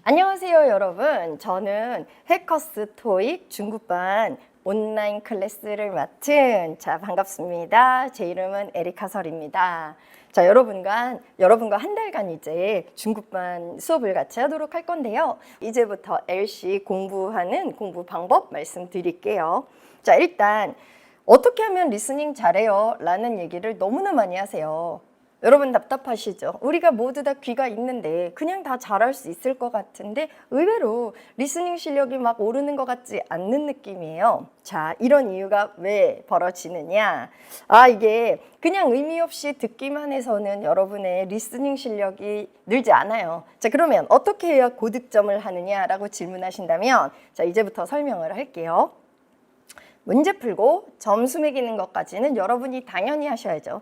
안녕하세요, 여러분. 저는 해커스 토익 중급반 온라인 클래스를 맡은 반갑습니다. 제 이름은 에리카설입니다. 여러분과 한 달간 이제 중급반 수업을 같이 하도록 할 건데요. 이제부터 LC 공부하는 공부 방법 말씀드릴게요. 일단 어떻게 하면 리스닝 잘해요? 라는 얘기를 너무나 많이 하세요. 여러분 답답하시죠? 우리가 모두 다 귀가 있는데 그냥 다 잘할 수 있을 것 같은데 의외로 리스닝 실력이 막 오르는 것 같지 않는 느낌이에요. 이런 이유가 왜 벌어지느냐? 이게 그냥 의미 없이 듣기만 해서는 여러분의 리스닝 실력이 늘지 않아요. 그러면 어떻게 해야 고득점을 하느냐라고 질문하신다면 이제부터 설명을 할게요. 문제 풀고 점수 매기는 것까지는 여러분이 당연히 하셔야죠.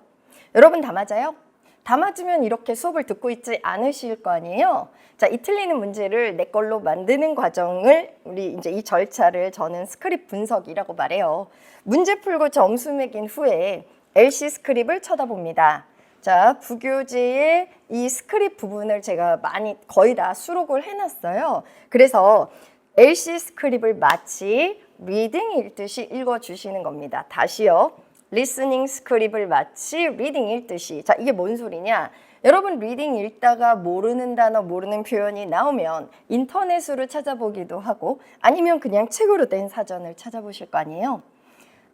여러분 다 맞아요? 다 맞으면 이렇게 수업을 듣고 있지 않으실 거 아니에요? 이 틀리는 문제를 내 걸로 만드는 과정을 우리 이제 이 절차를 저는 스크립 분석이라고 말해요. 문제 풀고 점수 매긴 후에 LC 스크립을 쳐다봅니다. 부교재의 이 스크립 부분을 제가 거의 다 수록을 해놨어요. 그래서 LC 스크립을 마치 리딩 읽듯이 읽어주시는 겁니다. 다시요. 리스닝 스크립을 마치 리딩 읽듯이. 이게 뭔 소리냐? 여러분 리딩 읽다가 모르는 단어, 모르는 표현이 나오면 인터넷으로 찾아보기도 하고 아니면 그냥 책으로 된 사전을 찾아보실 거 아니에요?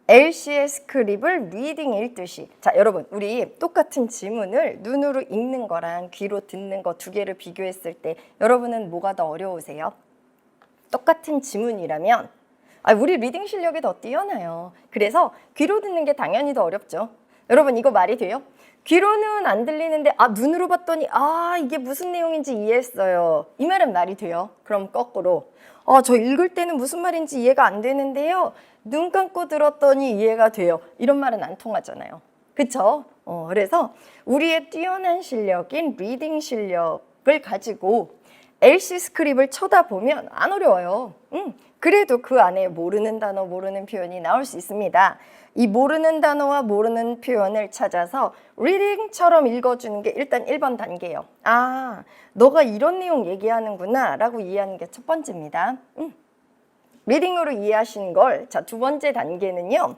LC의 스크립을 리딩 읽듯이. 여러분 우리 똑같은 지문을 눈으로 읽는 거랑 귀로 듣는 거 두 개를 비교했을 때 여러분은 뭐가 더 어려우세요? 똑같은 지문이라면 우리 리딩 실력이 더 뛰어나요. 그래서 귀로 듣는 게 당연히 더 어렵죠. 여러분 이거 말이 돼요? 귀로는 안 들리는데 눈으로 봤더니 이게 무슨 내용인지 이해했어요. 이 말은 말이 돼요. 그럼 거꾸로 저 읽을 때는 무슨 말인지 이해가 안 되는데요. 눈 감고 들었더니 이해가 돼요. 이런 말은 안 통하잖아요. 그쵸? 그래서 우리의 뛰어난 실력인 리딩 실력을 가지고 LC 스크립을 쳐다보면 안 어려워요. 그래도 그 안에 모르는 단어, 모르는 표현이 나올 수 있습니다. 이 모르는 단어와 모르는 표현을 찾아서 리딩처럼 읽어주는 게 일단 1번 단계예요. 너가 이런 내용 얘기하는구나 라고 이해하는 게 첫 번째입니다. 리딩으로 이해하신 걸 두 번째 단계는요.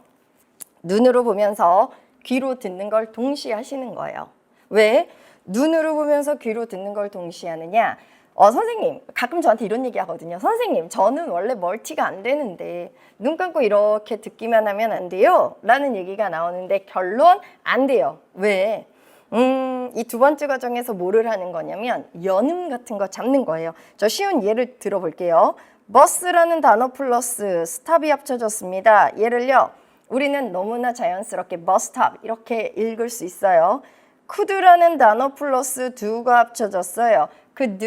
눈으로 보면서 귀로 듣는 걸 동시에 하시는 거예요. 왜? 눈으로 보면서 귀로 듣는 걸 동시에 하느냐? 선생님, 가끔 저한테 이런 얘기 하거든요. 선생님, 저는 원래 멀티가 안 되는데 눈 감고 이렇게 듣기만 하면 안 돼요? 라는 얘기가 나오는데 결론 안 돼요. 왜? 이 두 번째 과정에서 뭐를 하는 거냐면 연음 같은 거 잡는 거예요. 쉬운 예를 들어볼게요. 버스라는 단어 플러스 스탑이 합쳐졌습니다. 얘를요, 우리는 너무나 자연스럽게 버스탑 이렇게 읽을 수 있어요. could라는 단어 플러스 do가 합쳐졌어요. could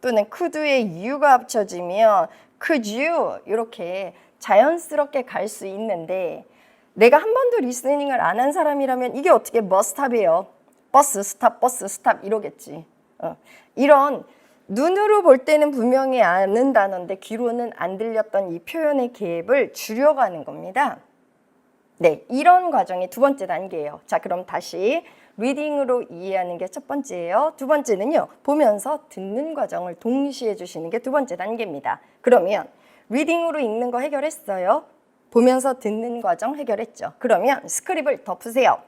또는 could의 you가 합쳐지면 could you 이렇게 자연스럽게 갈 수 있는데 내가 한 번도 리스닝을 안 한 사람이라면 이게 어떻게 버스탑이에요? 버스 스탑 이러겠지. 이런 눈으로 볼 때는 분명히 아는 단어인데 귀로는 안 들렸던 이 표현의 갭을 줄여가는 겁니다. 네, 이런 과정이 두 번째 단계예요. 그럼 다시 리딩으로 이해하는 게 첫 번째예요. 두 번째는요, 보면서 듣는 과정을 동시에 해주시는 게 두 번째 단계입니다. 그러면 리딩으로 읽는 거 해결했어요. 보면서 듣는 과정 해결했죠. 그러면 스크립을 덮으세요.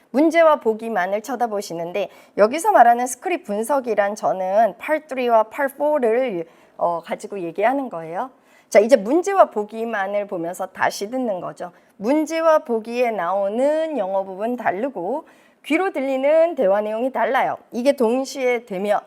문제와 보기만을 쳐다보시는데 여기서 말하는 스크립 분석이란 저는 Part 3와 Part 4를 가지고 얘기하는 거예요. 이제 문제와 보기만을 보면서 다시 듣는 거죠. 문제와 보기에 나오는 영어 부분 다르고 귀로 들리는 대화 내용이 달라요. 이게 동시에 되면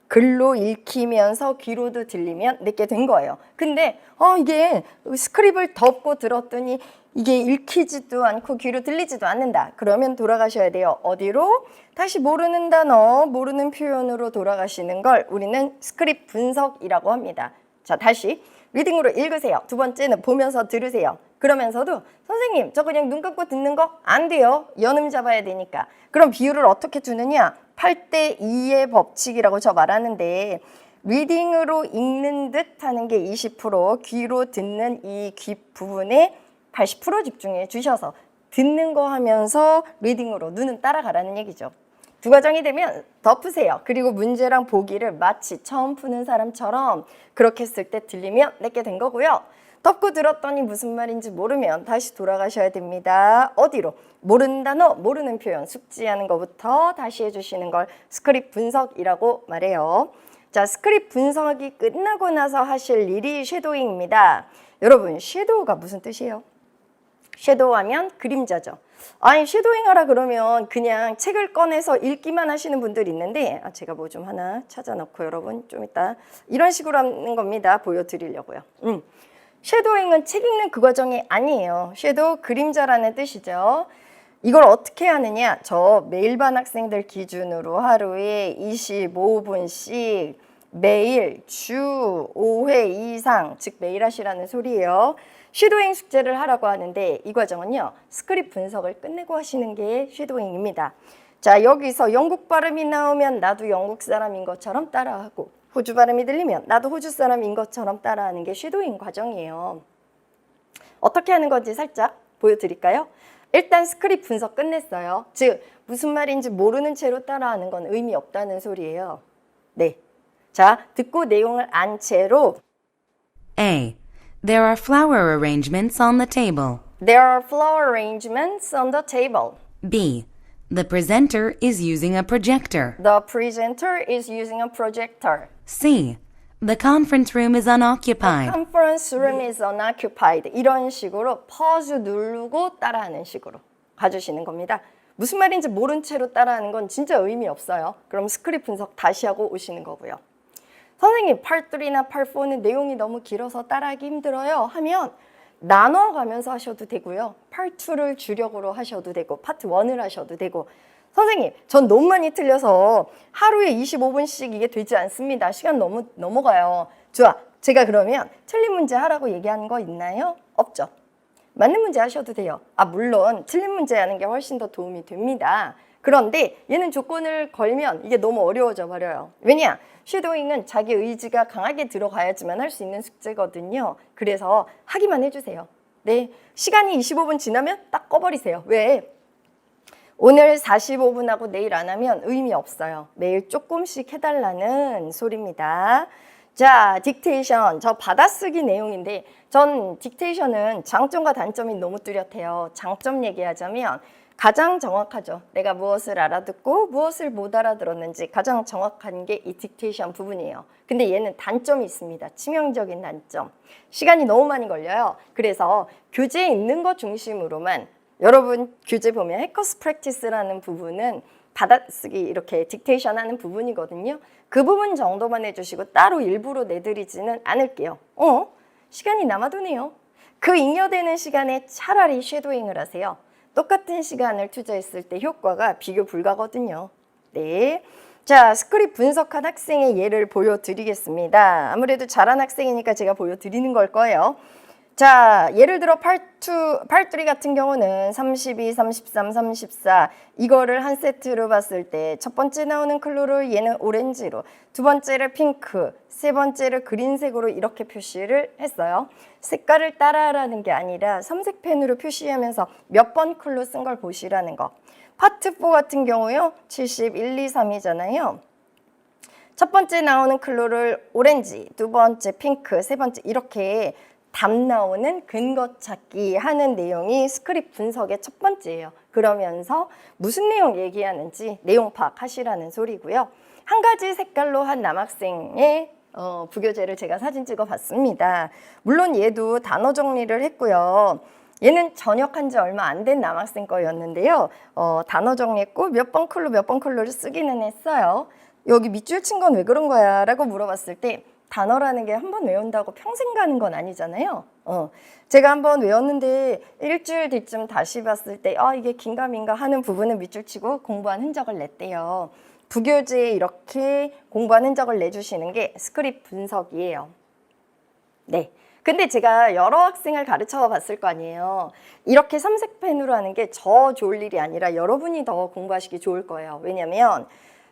글로 읽히면서 귀로도 들리면 내게 된 거예요. 근데 이게 스크립을 덮고 들었더니 이게 읽히지도 않고 귀로 들리지도 않는다. 그러면 돌아가셔야 돼요. 어디로? 다시 모르는 단어, 모르는 표현으로 돌아가시는 걸 우리는 스크립 분석이라고 합니다. 다시 리딩으로 읽으세요. 두 번째는 보면서 들으세요. 그러면서도 선생님 저 그냥 눈 감고 듣는 거 안 돼요. 연음 잡아야 되니까. 그럼 비율을 어떻게 두느냐? 8대 2의 법칙이라고 저 말하는데 리딩으로 읽는 듯 하는 게 20%, 귀로 듣는 이 귀 부분에 80% 집중해 주셔서 듣는 거 하면서 리딩으로 눈은 따라가라는 얘기죠. 두 과정이 되면 덮으세요. 그리고 문제랑 보기를 마치 처음 푸는 사람처럼 그렇게 했을 때 들리면 내게 된 거고요. 덮고 들었더니 무슨 말인지 모르면 다시 돌아가셔야 됩니다. 어디로? 모르는 단어, 모르는 표현, 숙지하는 것부터 다시 해주시는 걸 스크립 분석이라고 말해요. 자, 스크립 분석이 끝나고 나서 하실 일이 쉐도잉입니다. 여러분, 쉐도우가 무슨 뜻이에요? 쉐도우 하면 그림자죠. 아니, 쉐도잉 하라 그러면 그냥 책을 꺼내서 읽기만 하시는 분들이 있는데 제가 뭐 좀 하나 찾아놓고 여러분 좀 이따 이런 식으로 하는 겁니다. 보여드리려고요. 쉐도잉은 책 읽는 그 과정이 아니에요. 쉐도우 그림자라는 뜻이죠. 이걸 어떻게 하느냐? 저 매일 반 학생들 기준으로 하루에 25분씩 매일 주 5회 이상, 즉 매일 하시라는 소리예요. 쉐도잉 숙제를 하라고 하는데 이 과정은요. 스크립 분석을 끝내고 하시는 게 쉐도잉입니다. 자, 여기서 영국 발음이 나오면 나도 영국 사람인 것처럼 따라하고 호주 발음이 들리면 나도 호주 사람인 것처럼 따라하는 게 쉐도잉 과정이에요. 어떻게 하는 건지 살짝 보여드릴까요? 일단 스크립 분석 끝냈어요. 즉 무슨 말인지 모르는 채로 따라하는 건 의미 없다는 소리예요. 네. 자, 듣고 내용을 안 채로 A. There are flower arrangements on the table. There are flower arrangements on the table. B. The presenter is using a projector. The presenter is using a projector. C. The conference room is unoccupied. Conference room is unoccupied. 이런 식으로 퍼즈 누르고 따라하는 식으로 가주시는 겁니다. 무슨 말인지 모른 채로 따라하는 건 진짜 의미 없어요. 그럼 스크립 분석 다시 하고 오시는 거고요. 선생님, Part 3나 Part 4는 내용이 너무 길어서 따라하기 힘들어요 하면 나눠가면서 하셔도 되고요. Part 2를 주력으로 하셔도 되고 Part 1을 하셔도 되고 선생님, 전 너무 많이 틀려서 하루에 25분씩 이게 되지 않습니다. 시간 너무 넘어가요. 좋아, 제가 그러면 틀린 문제 하라고 얘기하는 거 있나요? 없죠. 맞는 문제 하셔도 돼요. 물론 틀린 문제 하는 게 훨씬 더 도움이 됩니다. 그런데 얘는 조건을 걸면 이게 너무 어려워져 버려요. 왜냐? 쉐도잉은 자기 의지가 강하게 들어가야지만 할 수 있는 숙제거든요. 그래서 하기만 해주세요. 네, 시간이 25분 지나면 딱 꺼버리세요. 왜? 오늘 45분 하고 내일 안 하면 의미 없어요. 매일 조금씩 해달라는 소리입니다. 자, 딕테이션. 저 받아쓰기 내용인데 전 딕테이션은 장점과 단점이 너무 뚜렷해요. 장점 얘기하자면 가장 정확하죠. 내가 무엇을 알아듣고 무엇을 못 알아들었는지 가장 정확한 게 이 딕테이션 부분이에요. 근데 얘는 단점이 있습니다. 치명적인 단점. 시간이 너무 많이 걸려요. 그래서 교재에 있는 것 중심으로만 여러분 교재 보면 해커스 프랙티스라는 부분은 받아쓰기 이렇게 딕테이션 하는 부분이거든요. 그 부분 정도만 해주시고 따로 일부러 내드리지는 않을게요. 시간이 남아도네요. 그 잉여되는 시간에 차라리 쉐도잉을 하세요. 똑같은 시간을 투자했을 때 효과가 비교 불가거든요. 네. 자, 스크립 분석한 학생의 예를 보여드리겠습니다. 아무래도 잘한 학생이니까 제가 보여드리는 걸 거예요. 자, 예를 들어 Part 3 같은 경우는 32, 33, 34 이거를 한 세트로 봤을 때 첫 번째 나오는 컬러를 얘는 오렌지로, 두 번째를 핑크, 세 번째를 그린색으로 이렇게 표시를 했어요. 색깔을 따라하라는 게 아니라 삼색 펜으로 표시하면서 몇 번 컬러 쓴 걸 보시라는 거. 파트 4 같은 경우요. 71, 2, 3이잖아요. 첫 번째 나오는 컬러를 오렌지, 두 번째 핑크, 세 번째 이렇게 답 나오는 근거 찾기 하는 내용이 스크립 분석의 첫 번째예요. 그러면서 무슨 내용 얘기하는지 내용 파악하시라는 소리고요. 한 가지 색깔로 한 남학생의 부교재를 제가 사진 찍어 봤습니다. 물론 얘도 단어 정리를 했고요. 얘는 전역한 지 얼마 안 된 남학생 거였는데요. 단어 정리했고 몇 번 컬러를 쓰기는 했어요. 여기 밑줄 친 건 왜 그런 거야? 라고 물어봤을 때 단어라는 게 한 번 외운다고 평생 가는 건 아니잖아요. 제가 한 번 외웠는데 일주일 뒤쯤 다시 봤을 때 이게 긴가민가 하는 부분은 밑줄 치고 공부한 흔적을 냈대요. 부교재에 이렇게 공부한 흔적을 내주시는 게 스크립 분석이에요. 네. 근데 제가 여러 학생을 가르쳐 봤을 거 아니에요. 이렇게 삼색 펜으로 하는 게 저 좋을 일이 아니라 여러분이 더 공부하시기 좋을 거예요. 왜냐면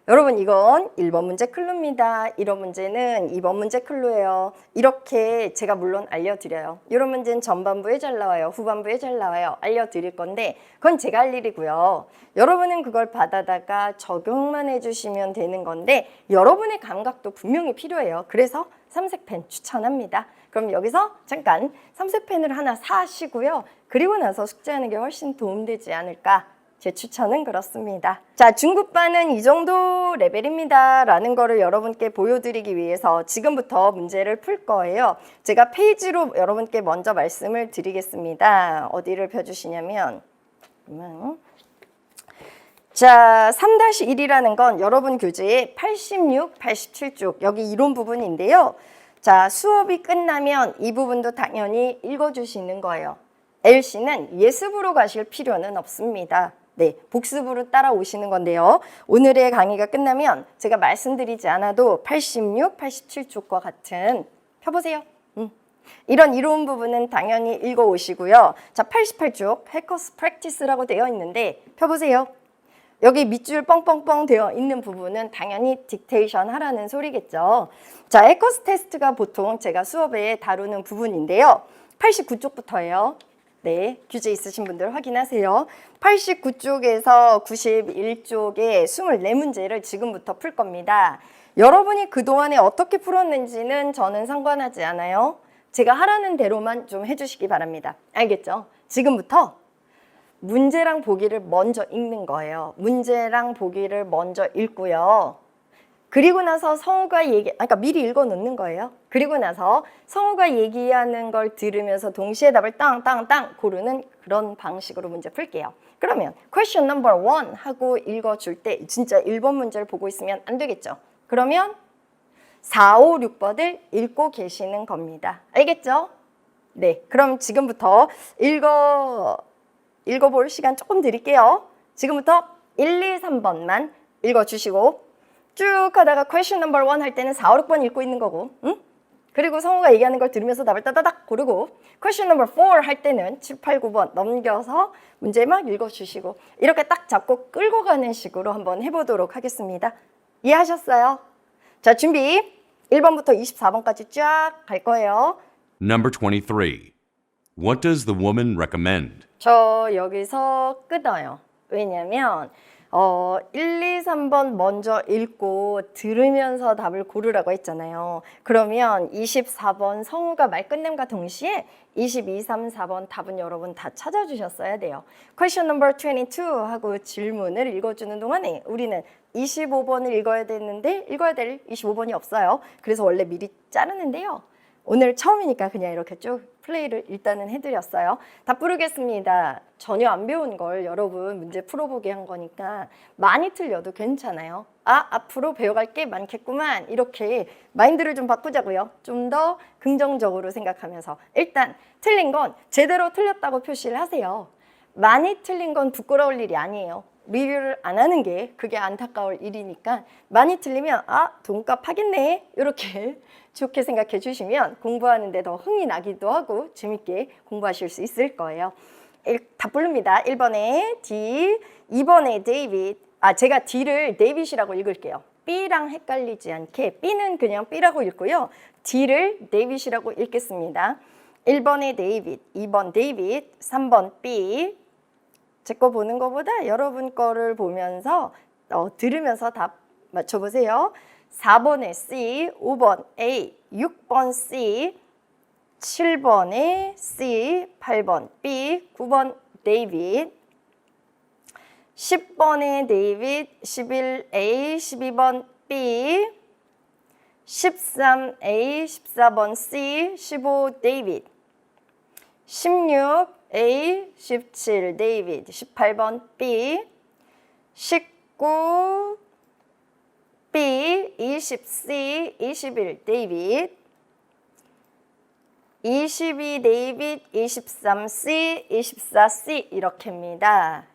여러분 이건 1번 문제 클루입니다. 이런 문제는 2번 문제 클루예요. 이렇게 제가 물론 알려드려요. 이런 문제는 전반부에 잘 나와요. 후반부에 잘 나와요. 알려드릴 건데 그건 제가 할 일이고요. 여러분은 그걸 받아다가 적용만 해주시면 되는 건데 여러분의 감각도 분명히 필요해요. 그래서 삼색펜 추천합니다. 그럼 여기서 잠깐 삼색펜을 하나 사시고요. 그리고 나서 숙제하는 게 훨씬 도움되지 않을까? 제 추천은 그렇습니다. 자, 중급반은 이 정도 레벨입니다 라는 거를 여러분께 보여드리기 위해서 지금부터 문제를 풀 거예요. 제가 페이지로 여러분께 먼저 말씀을 드리겠습니다. 어디를 펴주시냐면 자, 3-1이라는 건 여러분 교재에 86, 87쪽 여기 이론 부분인데요. 자, 수업이 끝나면 이 부분도 당연히 읽어주시는 거예요. LC는 예습으로 가실 필요는 없습니다. 네, 복습으로 따라오시는 건데요. 오늘의 강의가 끝나면 제가 말씀드리지 않아도 86, 87쪽과 같은 펴보세요. 이런 이론 부분은 당연히 읽어오시고요. 자, 88쪽 해커스 프랙티스라고 되어 있는데 펴보세요. 여기 밑줄 뻥뻥뻥 되어 있는 부분은 당연히 딕테이션 하라는 소리겠죠. 자, 해커스 테스트가 보통 제가 수업에 다루는 부분인데요. 89쪽부터예요. 네, 규제 있으신 분들 확인하세요. 89쪽에서 91쪽에 24문제를 지금부터 풀 겁니다. 여러분이 그동안에 어떻게 풀었는지는 저는 상관하지 않아요. 제가 하라는 대로만 좀 해주시기 바랍니다. 알겠죠? 지금부터 문제랑 보기를 먼저 읽는 거예요. 문제랑 보기를 먼저 읽고요. 그리고 나서 성우가 그러니까 미리 읽어 놓는 거예요. 그리고 나서 성우가 얘기하는 걸 들으면서 동시에 답을 땅땅땅 고르는 그런 방식으로 문제 풀게요. 그러면 question number 1 하고 읽어줄 때 진짜 1번 문제를 보고 있으면 안 되겠죠. 그러면 4, 5, 6번을 읽고 계시는 겁니다. 알겠죠? 네, 그럼 지금부터 읽어볼 시간 조금 드릴게요. 지금부터 1, 2, 3번만 읽어주시고 쭉 하다가 question number 1 할 때는 4, 5, 6번 읽고 있는 거고 그리고 성우가 얘기하는 걸 들으면서 답을 따다닥 고르고 question number 4 할 때는 7, 8, 9번 넘겨서 문제 막 읽어주시고 이렇게 딱 잡고 끌고 가는 식으로 한번 해보도록 하겠습니다. 이해하셨어요? 자, 준비 1번부터 24번까지 쫙 갈 거예요. Number 23. What does the woman recommend? 저 여기서 끊어요. 왜냐면 1, 2, 3번 먼저 읽고 들으면서 답을 고르라고 했잖아요. 그러면 24번 성우가 말 끝냄과 동시에 22, 3, 4번 답은 여러분 다 찾아주셨어야 돼요. Question number 22 하고 질문을 읽어주는 동안에 우리는 25번을 읽어야 되는데 읽어야 될 25번이 없어요. 그래서 원래 미리 자르는데요. 오늘 처음이니까 그냥 이렇게 쭉 플레이를 일단은 해드렸어요. 다 부르겠습니다. 전혀 안 배운 걸 여러분 문제 풀어보게 한 거니까 많이 틀려도 괜찮아요. 앞으로 배워갈 게 많겠구만. 이렇게 마인드를 좀 바꾸자고요. 좀 더 긍정적으로 생각하면서 일단 틀린 건 제대로 틀렸다고 표시를 하세요. 많이 틀린 건 부끄러울 일이 아니에요. 리뷰를 안 하는 게 그게 안타까울 일이니까 많이 틀리면 돈값 하겠네 이렇게 좋게 생각해 주시면 공부하는데 더 흥이 나기도 하고 재밌게 공부하실 수 있을 거예요. 다 부릅니다. 1번에 D, 2번에 데이빗. 제가 D를 데이빗이라고 읽을게요. B랑 헷갈리지 않게 B는 그냥 B라고 읽고요. D를 데이빗이라고 읽겠습니다. 1번에 데이빗, 2번 데이빗, 3번 B. 제 거 보는 것보다 여러분 거를 보면서 들으면서 답 맞춰보세요. 4번에 C, 5번 A, 6번 C, 7번에 C, 8번 B, 9번 데이빗, 10번에 데이빗, 11A, 12번 B, 13A, 14번 C, 15 데이빗, 16A, 17 데이빗, 18번 B, 19 B, 20C, 21 데이빗, 22 데이빗, 23C, 24C 이렇게입니다.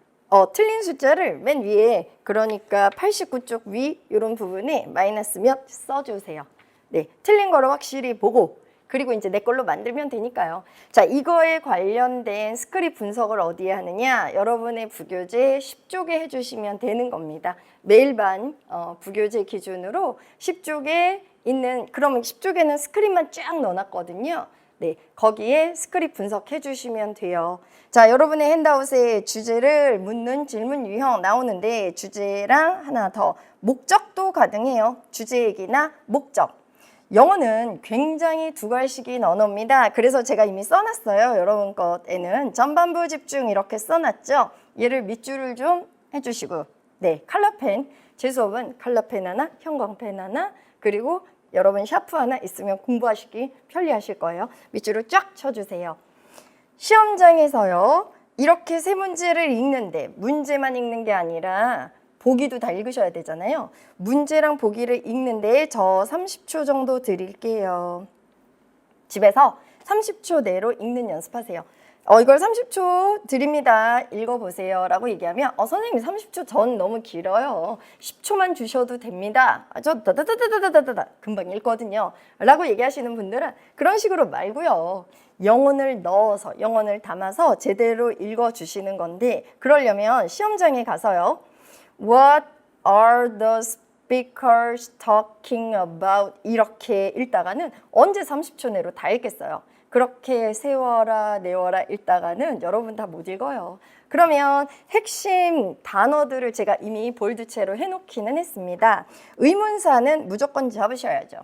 틀린 숫자를 맨 위에 그러니까 89쪽 위 이런 부분에 마이너스 몇 써주세요. 네, 틀린 거를 확실히 보고 그리고 이제 내 걸로 만들면 되니까요. 자, 이거에 관련된 스크립 분석을 어디에 하느냐? 여러분의 부교재 10쪽에 해주시면 되는 겁니다. 매일반 부교재 기준으로 10쪽에 있는, 그러면 10쪽에는 스크립만 쫙 넣어놨거든요. 네, 거기에 스크립 분석해 주시면 돼요. 자, 여러분의 핸드아웃에 주제를 묻는 질문 유형 나오는데 주제랑 하나 더, 목적도 가능해요. 주제 얘기나 목적. 영어는 굉장히 두괄식인 언어입니다. 그래서 제가 이미 써놨어요. 여러분 것에는 전반부 집중 이렇게 써놨죠. 얘를 밑줄을 좀 해주시고, 네, 컬러펜, 제 수업은 컬러펜 하나, 형광펜 하나, 그리고 여러분 샤프 하나 있으면 공부하시기 편리하실 거예요. 밑줄을 쫙 쳐주세요. 시험장에서요, 이렇게 세 문제를 읽는데 문제만 읽는 게 아니라 보기도 다 읽으셔야 되잖아요. 문제랑 보기를 읽는데 저 30초 정도 드릴게요. 집에서 30초 내로 읽는 연습하세요. 이걸 30초 드립니다. 읽어보세요. 라고 얘기하면 선생님 30초 전 너무 길어요. 10초만 주셔도 됩니다. 저 다다다다다다다 금방 읽거든요. 라고 얘기하시는 분들은 그런 식으로 말고요. 영혼을 넣어서, 영혼을 담아서 제대로 읽어주시는 건데, 그러려면 시험장에 가서요. What are the speakers talking about? 이렇게 읽다가는 언제 30초 내로 다 읽겠어요. 그렇게 세워라 내워라 읽다가는 여러분 다 못 읽어요. 그러면 핵심 단어들을 제가 이미 볼드체로 해놓기는 했습니다. 의문사는 무조건 잡으셔야죠.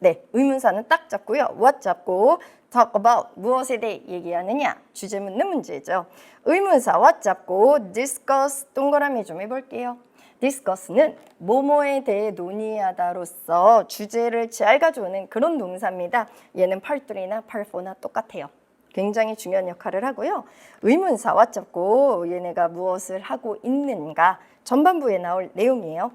네, 의문사는 딱 잡고요. what 잡고 talk about, 무엇에 대해 얘기하느냐, 주제 묻는 문제죠. 의문사 what 잡고 discuss, 동그라미 좀 해볼게요. discuss는 뭐뭐에 대해 논의하다로서 주제를 잘 가져오는 그런 동사입니다. 얘는 part3나 part4나 똑같아요. 굉장히 중요한 역할을 하고요. 의문사 what 잡고 얘네가 무엇을 하고 있는가, 전반부에 나올 내용이에요.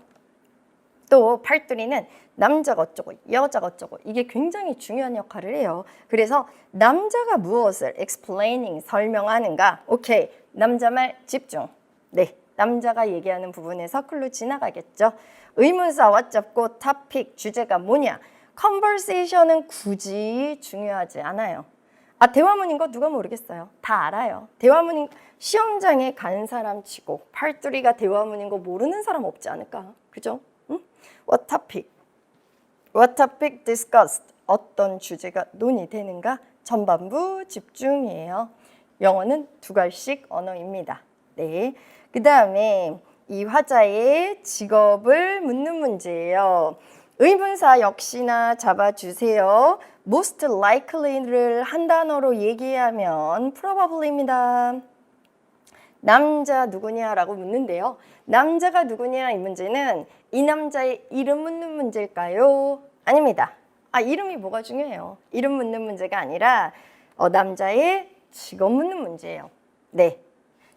또 part3는 남자가 어쩌고 여자가 어쩌고, 이게 굉장히 중요한 역할을 해요. 그래서 남자가 무엇을 explaining, 설명하는가. 오케이, 남자 말 집중. 네, 남자가 얘기하는 부분에서 클로 지나가겠죠. 의문사 what 잡고 topic, 주제가 뭐냐. conversation은 굳이 중요하지 않아요. 대화문인 거 누가 모르겠어요. 다 알아요. 대화문인, 시험장에 간 사람 치고 part3가 대화문인 거 모르는 사람 없지 않을까. 그죠? 응? What topic? What topic discussed? 어떤 주제가 논의되는가? 전반부 집중이에요. 영어는 두괄식 언어입니다. 네. 그 다음에 이 화자의 직업을 묻는 문제예요. 의문사 역시나 잡아주세요. most likely를 한 단어로 얘기하면 probably입니다. 남자 누구냐라고 묻는데요. 남자가 누구냐 이 문제는 이 남자의 이름 묻는 문제일까요? 아닙니다. 이름이 뭐가 중요해요? 이름 묻는 문제가 아니라 남자의 직업 묻는 문제예요. 네.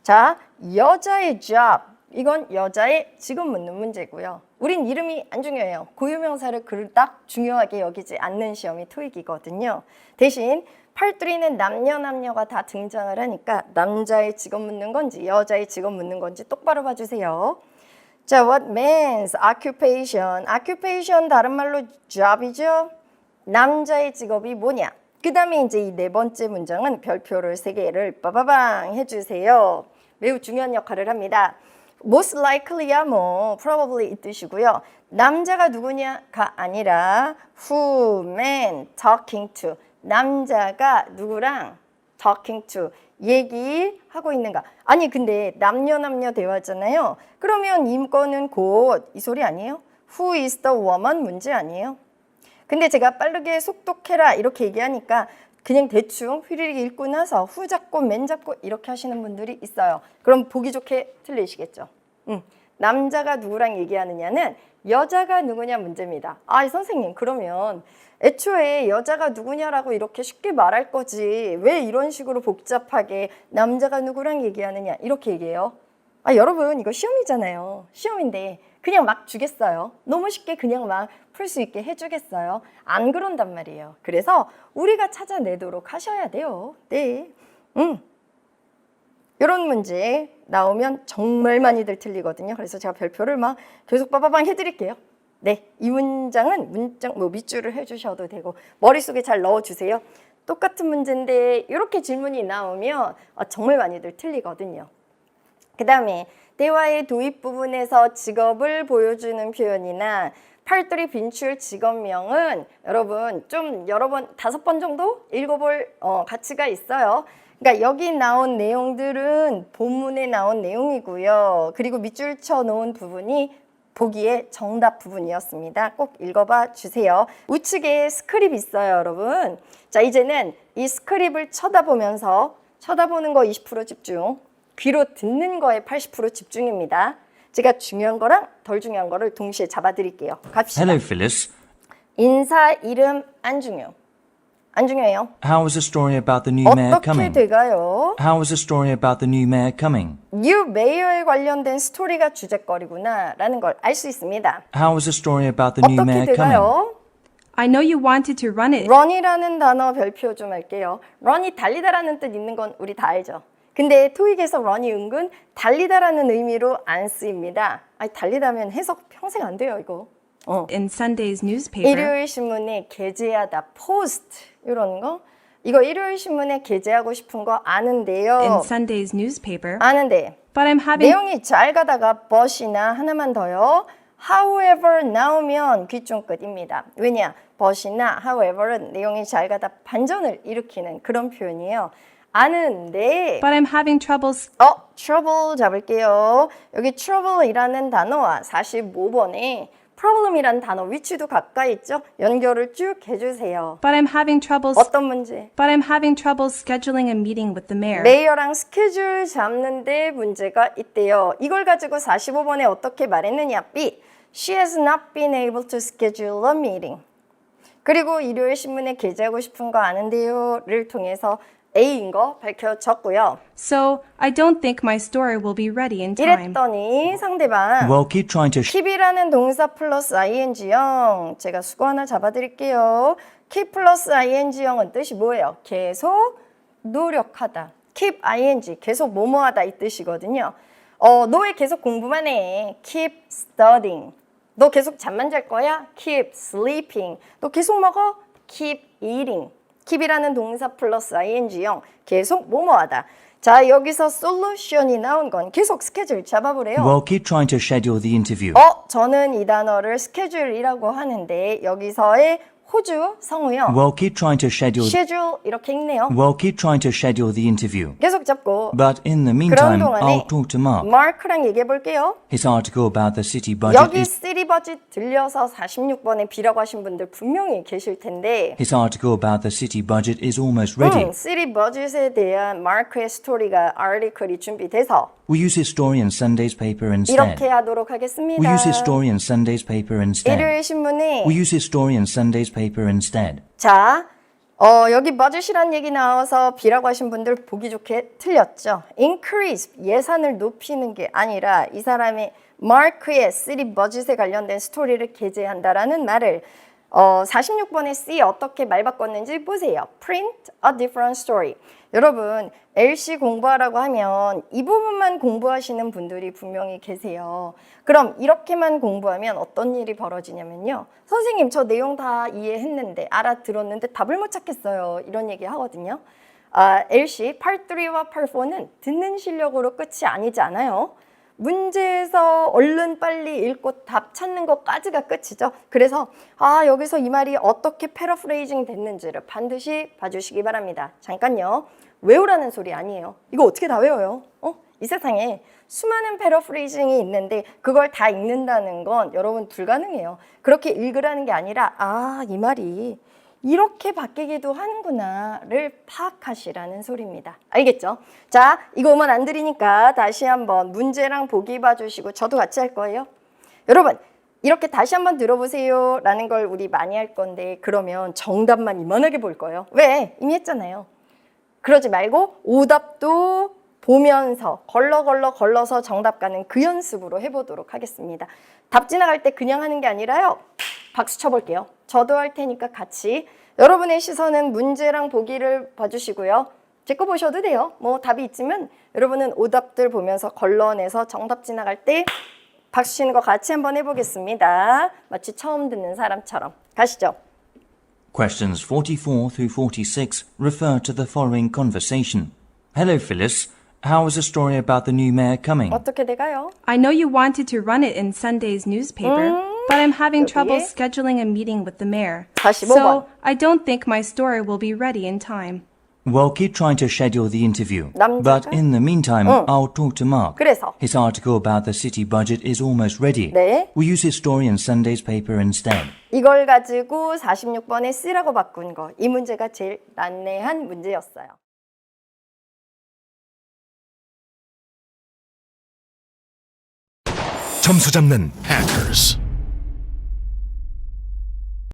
자, 여자의 job, 이건 여자의 직업 묻는 문제고요. 우린 이름이 안 중요해요. 고유명사를 그닥 중요하게 여기지 않는 시험이 토익이거든요. 대신 part3는 남녀가 다 등장을 하니까 남자의 직업 묻는 건지 여자의 직업 묻는 건지 똑바로 봐주세요. 자, what man's occupation? occupation 다른 말로 job이죠. 남자의 직업이 뭐냐? 그 다음에 이제 이 네 번째 문장은 별표를 3개를 빠바방 해주세요. 매우 중요한 역할을 합니다. most likely야 뭐 probably 이 뜻이고요. 남자가 누구냐가 아니라 who man talking to. 남자가 누구랑 talking to, 얘기하고 있는가. 아니 근데 남녀 대화잖아요. 그러면 이거는 곧 이 소리 아니에요? Who is the woman 문제 아니에요? 근데 제가 빠르게 속독해라 이렇게 얘기하니까 그냥 대충 휘리릭 읽고 나서 후 잡고 맨 잡고 이렇게 하시는 분들이 있어요. 그럼 보기 좋게 틀리시겠죠. 남자가 누구랑 얘기하느냐는 여자가 누구냐 문제입니다. 선생님 그러면 애초에 여자가 누구냐라고 이렇게 쉽게 말할 거지 왜 이런 식으로 복잡하게 남자가 누구랑 얘기하느냐 이렇게 얘기해요. 여러분 이거 시험이잖아요. 시험인데 그냥 막 주겠어요? 너무 쉽게 그냥 막 풀 수 있게 해주겠어요? 안 그런단 말이에요. 그래서 우리가 찾아내도록 하셔야 돼요. 네. 이런 문제 나오면 정말 많이들 틀리거든요. 그래서 제가 별표를 막 계속 빠바방 해드릴게요. 네, 이 문장은 문장 뭐 밑줄을 해주셔도 되고 머릿속에 잘 넣어주세요. 똑같은 문제인데 이렇게 질문이 나오면 정말 많이들 틀리거든요. 그 다음에 대화의 도입 부분에서 직업을 보여주는 표현이나 팔뚝이 빈출 직업명은 여러분 좀 여러 번 5번 정도 읽어볼 가치가 있어요. 그러니까 여기 나온 내용들은 본문에 나온 내용이고요. 그리고 밑줄 쳐 놓은 부분이 보기에 정답 부분이었습니다. 꼭 읽어봐 주세요. 우측에 스크립 있어요, 여러분. 자, 이제는 이 스크립을 쳐다보면서 쳐다보는 거 20% 집중, 귀로 듣는 거에 80% 집중입니다. 제가 중요한 거랑 덜 중요한 거를 동시에 잡아드릴게요. 갑시다. Hello, Phyllis. 인사, 이름 안 중요. 안 중요해요. How was the story about the new mayor 어떻게 coming? 돼가요? How was the story about the new mayor coming? 뉴 메이어에 관련된 스토리가 주제거리구나 라는 걸 알 수 있습니다. How was the story about the new 어떻게 mayor coming? 돼가요? I know you wanted to run it. run이라는 단어 별표 좀 할게요. run이 달리다라는 뜻 있는 건 우리 다 알죠. 근데 토익에서 run이 은근 달리다라는 의미로 안 쓰입니다. 아니, 달리다면 해석 평생 안 돼요, 이거. In Sunday's newspaper. 일요일 신문에 게재하다, post 이런 거. 이거 일요일 신문에 게재하고 싶은 거 In 아는데요. Sunday's newspaper. 아는데 But I'm having 내용이 잘 가다가 but이나 하나만 더요. however 나오면 귀중 끝입니다. 왜냐? but이나 however은 내용이 잘 가다 반전을 일으키는 그런 표현이에요. 아는데 but I'm having troubles. trouble 잡을게요. 여기 trouble이라는 단어와 45번에 problem이라는 단어 위치도 가까이 있죠? 연결을 쭉 해주세요. But I'm having troubles. 어떤 문제? But I'm having trouble scheduling a meeting with the mayor. 메이어랑 스케줄 잡는데 문제가 있대요. 이걸 가지고 45번에 어떻게 말했느냐? B. She has not been able to schedule a meeting. 그리고 일요일 신문에 게재하고 싶은 거 아는데요를 통해서 A인 거 밝혀졌고요. So I don't think my story will be ready in time. 이랬더니 상대방 Well, keep trying to keep이라는 동사 플러스 ing형 제가 수거 하나 잡아드릴게요. keep 플러스 ing형은 뜻이 뭐예요? 계속 노력하다. keep ing 계속 뭐뭐하다 이 뜻이거든요. 너 왜 계속 공부만 해? keep studying. 너 계속 잠만 잘 거야? keep sleeping. 너 계속 먹어? keep eating. keep이라는 동사 플러스 ing형 계속 뭐뭐하다. 자, 여기서 솔루션이 나온 건 계속 스케줄 잡아보래요. Well, keep trying to schedule the interview. 저는 이 단어를 스케줄이라고 하는데 여기서의 호주 성우요. Well, keep trying to schedule. schedule 이렇게 읽네요. Well, keep trying to schedule the interview. 계속 잡고 But in the 그런 meantime, 동안에 I'll talk to Mark. 마크랑 얘기해 볼게요. His article about the city budget 여기 is. 시리 버짓 들려서 46번에 B라고 하신 분들 분명히 계실 텐데 His article about the city budget is almost ready. 시리 버짓에 대한 마크의 스토리가 아티클이 준비돼서 We use his story in Sunday's paper 이렇게 instead. 하도록 하겠습니다. We use his story in Sunday's paper instead. 일요일 신문에 We use his story in Sunday's paper instead. 자, 여기 버짓이란 얘기 나와서 B라고 하신 분들 보기 좋게 틀렸죠. increase, 예산을 높이는 게 아니라 이 사람의 마크의 시리 버짓에 관련된 스토리를 게재한다라는 말을 46번에 C 어떻게 말 바꿨는지 보세요. print a different story. 여러분, LC 공부하라고 하면 이 부분만 공부하시는 분들이 분명히 계세요. 그럼 이렇게만 공부하면 어떤 일이 벌어지냐면요. 선생님, 저 내용 다 이해했는데, 알아들었는데 답을 못 찾겠어요. 이런 얘기 하거든요. LC, Part 3와 Part 4는 듣는 실력으로 끝이 아니지 않아요. 문제에서 얼른 빨리 읽고 답 찾는 것까지가 끝이죠. 그래서 여기서 이 말이 어떻게 패러프레이징 됐는지를 반드시 봐주시기 바랍니다. 잠깐요. 외우라는 소리 아니에요. 이거 어떻게 다 외워요? 이 세상에 수많은 패러프레이징이 있는데 그걸 다 읽는다는 건 여러분 불가능해요. 그렇게 읽으라는 게 아니라 이 말이 이렇게 바뀌기도 하는구나를 파악하시라는 소리입니다. 알겠죠? 자, 이거 오면 안 드리니까 다시 한번 문제랑 보기 봐주시고 저도 같이 할 거예요. 여러분, 이렇게 다시 한번 들어보세요 라는 걸 우리 많이 할 건데 그러면 정답만 이만하게 볼 거예요. 왜? 이미 했잖아요. 그러지 말고 오답도 보면서 걸러서 정답 가는 그 연습으로 해보도록 하겠습니다. 답 지나갈 때 그냥 하는 게 아니라요. 박수 쳐볼게요. 저도 할 테니까 같이. 여러분의 시선은 문제랑 보기를 봐주시고요. 제 거 보셔도 돼요. 뭐 답이 있지만 여러분은 오답들 보면서 걸러내서 정답 지나갈 때 박수 치는 거 같이 한번 해보겠습니다. 마치 처음 듣는 사람처럼. 가시죠. Questions 44 through 46 refer to the following conversation. Hello, Phyllis. How is the story about the new mayor coming? 어떻게 돼가요? I know you wanted to run it in Sunday's newspaper, but I'm having 여기에. trouble scheduling a meeting with the mayor. 45번. So I don't think my story will be ready in time. Well, keep trying to schedule the interview. 남자가? But in the meantime, I'll talk to Mark. 그래서? His article about the city budget is almost ready. 네. We'll use his story in Sunday's paper instead. 이걸 가지고 46번에 C라고 바꾼 거. 이 문제가 제일 난해한 문제였어요. 점수 잡는 hackers.